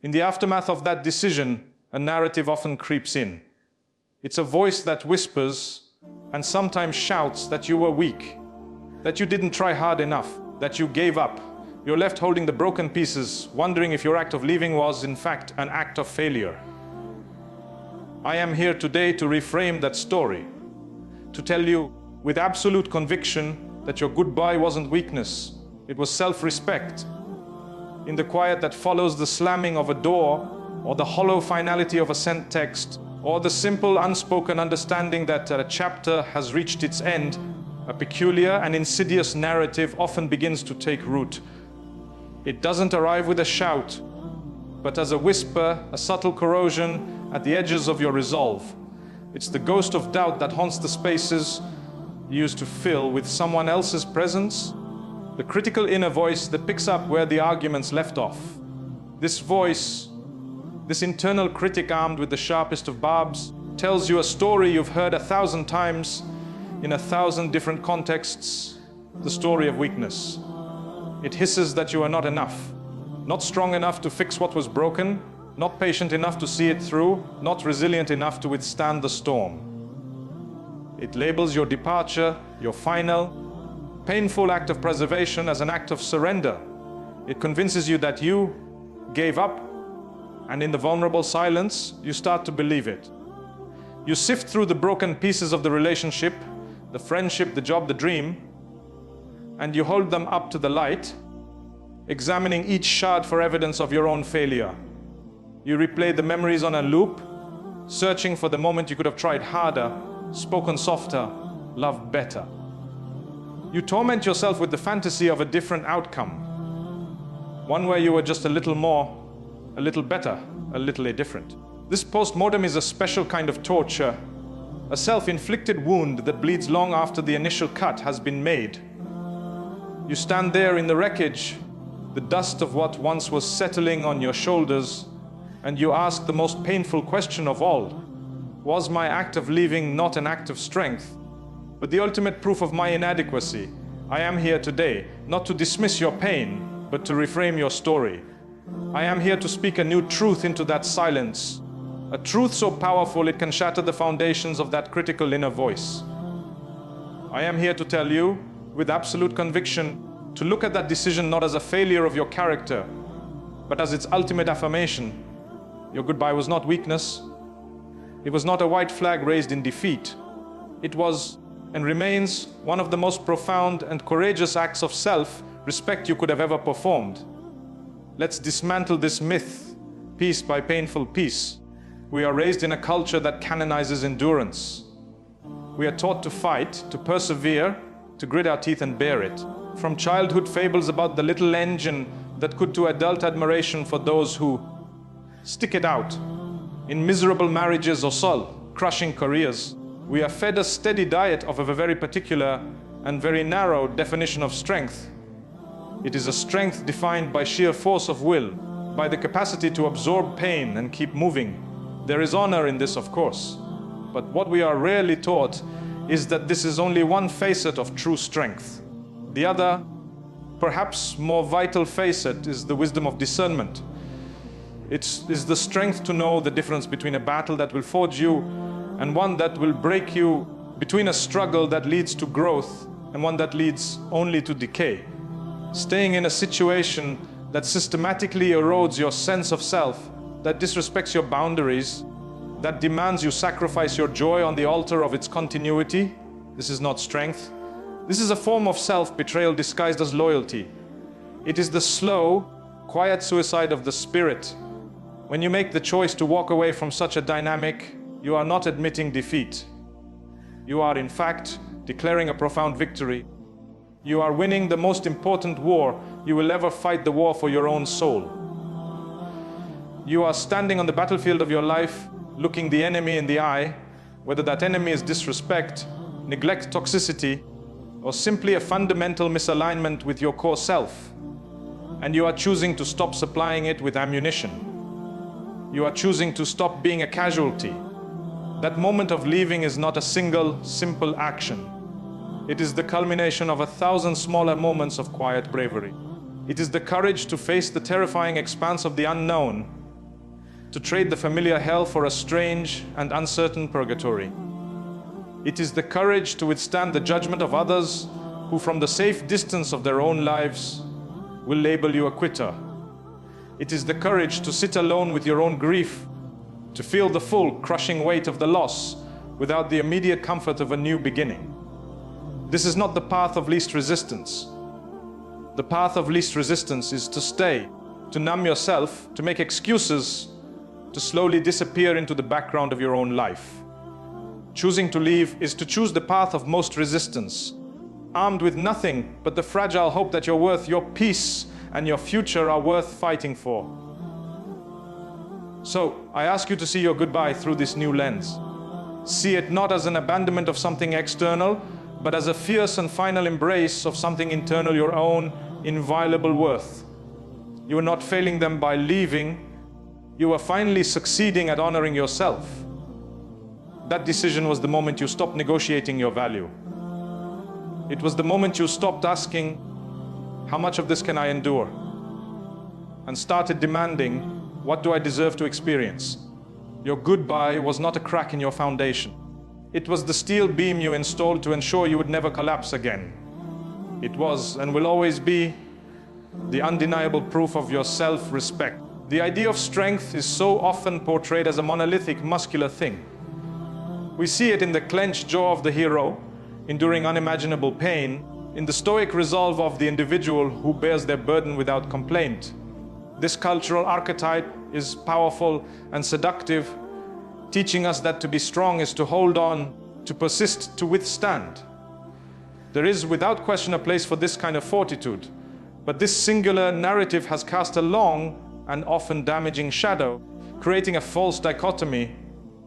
In the aftermath of that decision, a narrative often creeps in. It's a voice that whispers and sometimes shouts that you were weak, that you didn't try hard enough, that you gave up. You're left holding the broken pieces, wondering if your act of leaving was, in fact, an act of failure. I am here today to reframe that story, to tell you with absolute conviction that your goodbye wasn't weakness, it was self-respect. In the quiet that follows the slamming of a door, or the hollow finality of a sent text, or the simple unspoken understanding that a chapter has reached its end, a peculiar and insidious narrative often begins to take root. It doesn't arrive with a shout, but as a whisper, a subtle corrosion at the edges of your resolve. It's the ghost of doubt that haunts the spaces you used to fill with someone else's presence, the critical inner voice that picks up where the arguments left off. This voice, this internal critic armed with the sharpest of barbs, tells you a story you've heard 1,000 times in 1,000 different contexts, the story of weakness. It hisses that you are not enough, not strong enough to fix what was broken, not patient enough to see it through, not resilient enough to withstand the storm. It labels your departure, your final, painful act of preservation as an act of surrender. It convinces you that you gave up, and in the vulnerable silence, you start to believe it. You sift through the broken pieces of the relationship, the friendship, the job, the dream, and you hold them up to the light, examining each shard for evidence of your own failure. You replay the memories on a loop, searching for the moment you could have tried harder, spoken softer, loved better. You torment yourself with the fantasy of a different outcome, one where you were just a little more, a little better, a little different. This post-mortem is a special kind of torture, a self-inflicted wound that bleeds long after the initial cut has been made. You stand there in the wreckage, the dust of what once was settling on your shoulders, and you ask the most painful question of all. Was my act of leaving not an act of strength, but the ultimate proof of my inadequacy? I am here today, not to dismiss your pain, but to reframe your story. I am here to speak a new truth into that silence, a truth so powerful it can shatter the foundations of that critical inner voice. I am here to tell you, with absolute conviction, to look at that decision not as a failure of your character, but as its ultimate affirmation. Your goodbye was not weakness. It was not a white flag raised in defeat. It was and remains one of the most profound and courageous acts of self-respect you could have ever performed. Let's dismantle this myth, piece by painful piece. We are raised in a culture that canonizes endurance. We are taught to fight, to persevere, to grit our teeth and bear it. From childhood fables about the little engine that could to adult admiration for those who stick it out in miserable marriages or soul-crushing careers, we are fed a steady diet of a very particular and very narrow definition of strength. It is a strength defined by sheer force of will, by the capacity to absorb pain and keep moving. There is honor in this, of course, but what we are rarely taught is that this is only one facet of true strength. The other, perhaps more vital facet, is the wisdom of discernment. It is the strength to know the difference between a battle that will forge you and one that will break you, between a struggle that leads to growth and one that leads only to decay. Staying in a situation that systematically erodes your sense of self, that disrespects your boundaries, that demands you sacrifice your joy on the altar of its continuity, this is not strength. This is a form of self-betrayal disguised as loyalty. It is the slow, quiet suicide of the spirit. When you make the choice to walk away from such a dynamic, you are not admitting defeat. You are, in fact, declaring a profound victory. You are winning the most important war you will ever fight, the war for your own soul. You are standing on the battlefield of your life, looking the enemy in the eye, whether that enemy is disrespect, neglect, toxicity, or simply a fundamental misalignment with your core self. And you are choosing to stop supplying it with ammunition. You are choosing to stop being a casualty. That moment of leaving is not a single, simple action. It is the culmination of 1,000 smaller moments of quiet bravery. It is the courage to face the terrifying expanse of the unknown, to trade the familiar hell for a strange and uncertain purgatory. It is the courage to withstand the judgment of others who, from the safe distance of their own lives, will label you a quitter. It is the courage to sit alone with your own grief, to feel the full, crushing weight of the loss without the immediate comfort of a new beginning. This is not the path of least resistance. The path of least resistance is to stay, to numb yourself, to make excuses, to slowly disappear into the background of your own life. Choosing to leave is to choose the path of most resistance, armed with nothing but the fragile hope that your peace and your future are worth fighting for. So, I ask you to see your goodbye through this new lens. See it not as an abandonment of something external, but as a fierce and final embrace of something internal, your own inviolable worth. You are not failing them by leaving, you are finally succeeding at honoring yourself. That decision was the moment you stopped negotiating your value. It was the moment you stopped asking, how much of this can I endure? And started demanding, what do I deserve to experience? Your goodbye was not a crack in your foundation. It was the steel beam you installed to ensure you would never collapse again. It was, and will always be, the undeniable proof of your self-respect. The idea of strength is so often portrayed as a monolithic, muscular thing. We see it in the clenched jaw of the hero, enduring unimaginable pain, in the stoic resolve of the individual who bears their burden without complaint. This cultural archetype is powerful and seductive, teaching us that to be strong is to hold on, to persist, to withstand. There is without question a place for this kind of fortitude, but this singular narrative has cast a long and often damaging shadow, creating a false dichotomy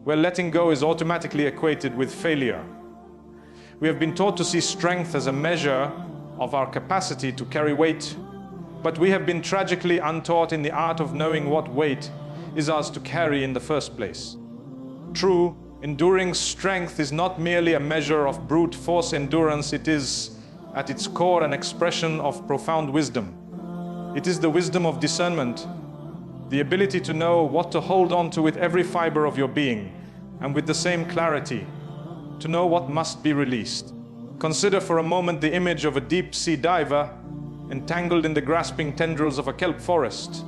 where letting go is automatically equated with failure. We have been taught to see strength as a measure of our capacity to carry weight, but we have been tragically untaught in the art of knowing what weight is ours to carry in the first place. True, enduring strength is not merely a measure of brute force endurance, it is, at its core, an expression of profound wisdom. It is the wisdom of discernment, the ability to know what to hold on to with every fiber of your being, and with the same clarity, to know what must be released. Consider for a moment the image of a deep-sea diver entangled in the grasping tendrils of a kelp forest.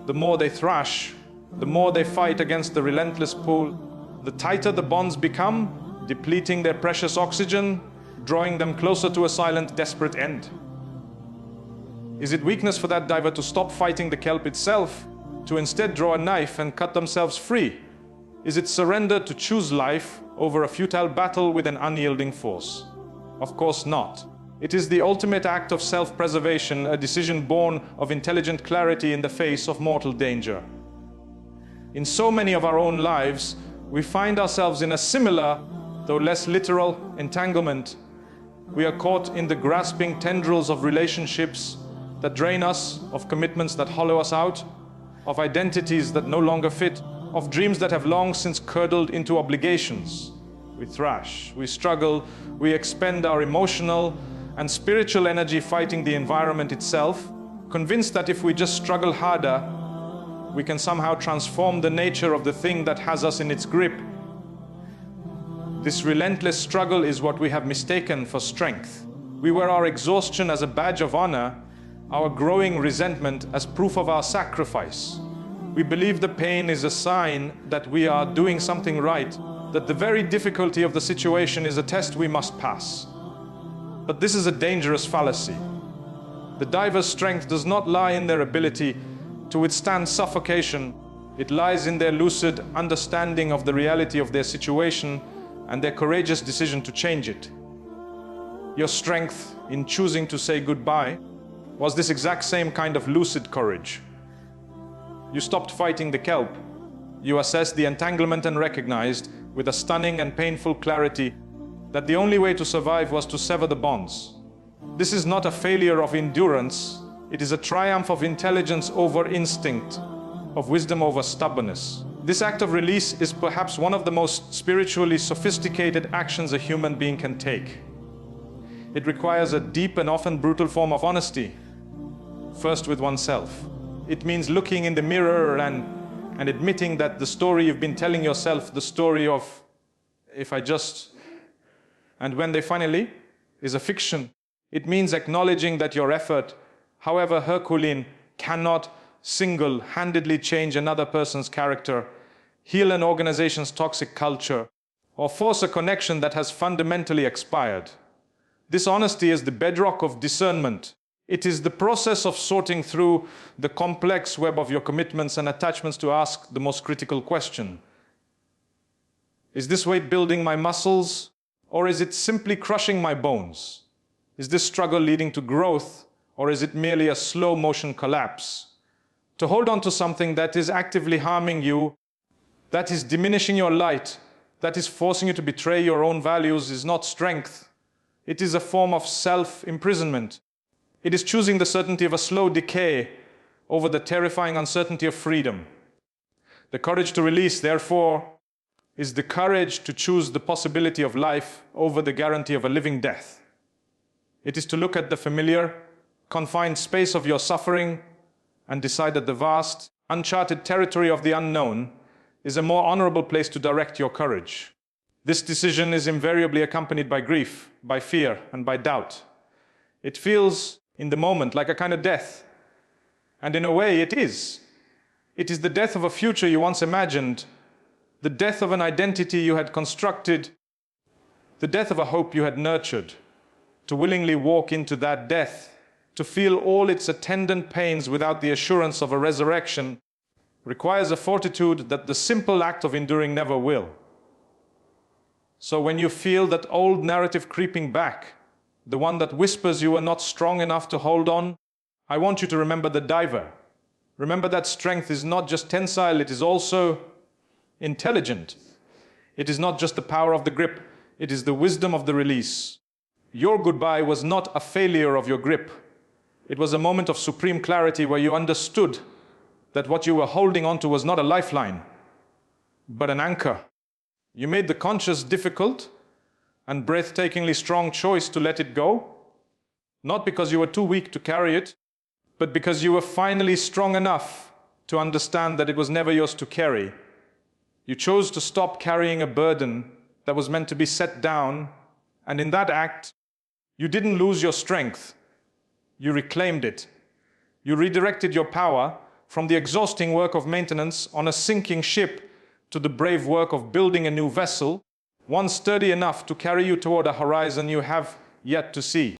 The more they thrash, the more they fight against the relentless pull, the tighter the bonds become, depleting their precious oxygen, drawing them closer to a silent, desperate end. Is it weakness for that diver to stop fighting the kelp itself, to instead draw a knife and cut themselves free? Is it surrender to choose life over a futile battle with an unyielding force? Of course not. It is the ultimate act of self-preservation, a decision born of intelligent clarity in the face of mortal danger. In so many of our own lives, we find ourselves in a similar, though less literal, entanglement. We are caught in the grasping tendrils of relationships that drain us, of commitments that hollow us out, of identities that no longer fit, of dreams that have long since curdled into obligations. We thrash, we struggle, we expend our emotional and spiritual energy fighting the environment itself, convinced that if we just struggle harder, we can somehow transform the nature of the thing that has us in its grip. This relentless struggle is what we have mistaken for strength. We wear our exhaustion as a badge of honor, our growing resentment as proof of our sacrifice. We believe the pain is a sign that we are doing something right, that the very difficulty of the situation is a test we must pass. But this is a dangerous fallacy. The diver's strength does not lie in their ability to withstand suffocation. It lies in their lucid understanding of the reality of their situation and their courageous decision to change it. Your strength in choosing to say goodbye was this exact same kind of lucid courage. You stopped fighting the kelp. You assessed the entanglement and recognized, with a stunning and painful clarity, that the only way to survive was to sever the bonds. This is not a failure of endurance. It is a triumph of intelligence over instinct, of wisdom over stubbornness. This act of release is perhaps one of the most spiritually sophisticated actions a human being can take. It requires a deep and often brutal form of honesty, first with oneself. It means looking in the mirror and and admitting that the story you've been telling yourself, the story of if I just, and when they finally is a fiction. It means acknowledging that your effort, however Herculean, cannot single-handedly change another person's character, heal an organization's toxic culture, or force a connection that has fundamentally expired. This honesty is the bedrock of discernment. It is the process of sorting through the complex web of your commitments and attachments to ask the most critical question. Is this weight building my muscles, or is it simply crushing my bones? Is this struggle leading to growth, or is it merely a slow motion collapse? To hold on to something that is actively harming you, that is diminishing your light, that is forcing you to betray your own values is not strength. It is a form of self-imprisonment. It is choosing the certainty of a slow decay over the terrifying uncertainty of freedom. The courage to release, therefore, is the courage to choose the possibility of life over the guarantee of a living death. It is to look at the familiar, confined space of your suffering and decide that the vast, uncharted territory of the unknown is a more honorable place to direct your courage. This decision is invariably accompanied by grief, by fear, and by doubt. It feels, in the moment, like a kind of death. And in a way, it is. It is the death of a future you once imagined, the death of an identity you had constructed, the death of a hope you had nurtured. To willingly walk into that death, to feel all its attendant pains without the assurance of a resurrection, requires a fortitude that the simple act of enduring never will. So when you feel that old narrative creeping back, the one that whispers you are not strong enough to hold on, I want you to remember the diver. Remember that strength is not just tensile, it is also intelligent. It is not just the power of the grip, it is the wisdom of the release. Your goodbye was not a failure of your grip. It was a moment of supreme clarity where you understood that what you were holding onto was not a lifeline, but an anchor. You made the conscious, difficult, and breathtakingly strong choice to let it go, not because you were too weak to carry it, but because you were finally strong enough to understand that it was never yours to carry. You chose to stop carrying a burden that was meant to be set down, and in that act, you didn't lose your strength. You reclaimed it. You redirected your power from the exhausting work of maintenance on a sinking ship to the brave work of building a new vessel, one sturdy enough to carry you toward a horizon you have yet to see.